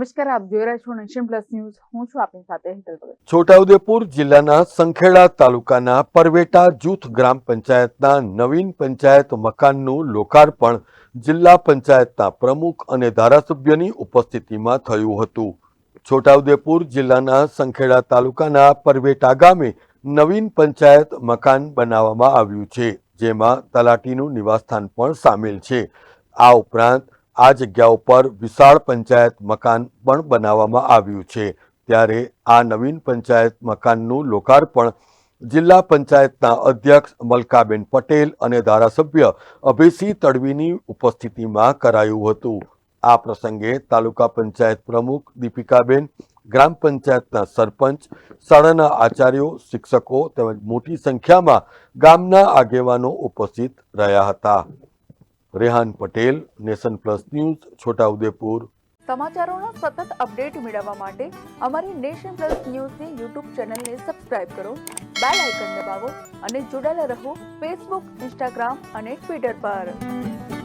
નમસ્કાર, આપ જોઈ રહ્યા છો નેશન પ્લસ ન્યૂઝ. હું છું આપની સાથે હેતલ ભગત. છોટાઉદેપુર જિલ્લાના સંખેડા તાલુકાના પરવેટા જૂથ ગ્રામ પંચાયતના નવીન પંચાયત મકાનનું લોકાર્પણ જિલ્લા પંચાયતના પ્રમુખ અને ધારાસભ્યની ઉપસ્થિતિમાં થયું હતું. છોટાઉદેપુર જિલ્લાના સંખેડા તાલુકાના પરવેટા ગામે નવીન પંચાયત મકાન બનાવવામાં આવ્યું છે, જેમાં તલાટીનું નિવાસસ્થાન પણ સામેલ છે. આ ઉપરાંત આ જગ્યા ઉપર વિશાળ પંચાયત મકાન પણ બનાવવામાં આવ્યું છે. ત્યારે આ નવીન પંચાયત મકાનનું લોકાર્પણ જિલ્લા પંચાયતના અધ્યક્ષ મલકાબેન પટેલ અને ધારાસભ્ય અભયસિંહ તડવીની ઉપસ્થિતિમાં કરાયું હતું. આ પ્રસંગે તાલુકા પંચાયત પ્રમુખ દીપિકાબેન, ગ્રામ પંચાયતના સરપંચ, શાળાના આચાર્યો, શિક્ષકો તેમજ મોટી સંખ્યામાં ગામના આગેવાનો ઉપસ્થિત રહ્યા હતા. Rehan Patel, Nation Plus News, Chhotaudepur. સમાચારોના સતત અપડેટ મેળવવા માટે અમારી નેશન પ્લસ ન્યૂઝની યુટ્યુબ ચેનલને સબસ્ક્રાઇબ કરો, બેલ આઇકન દબાવો અને જોડાયેલા રહો ફેસબુક, ઇન્સ્ટાગ્રામ અને ટ્વિટર પર.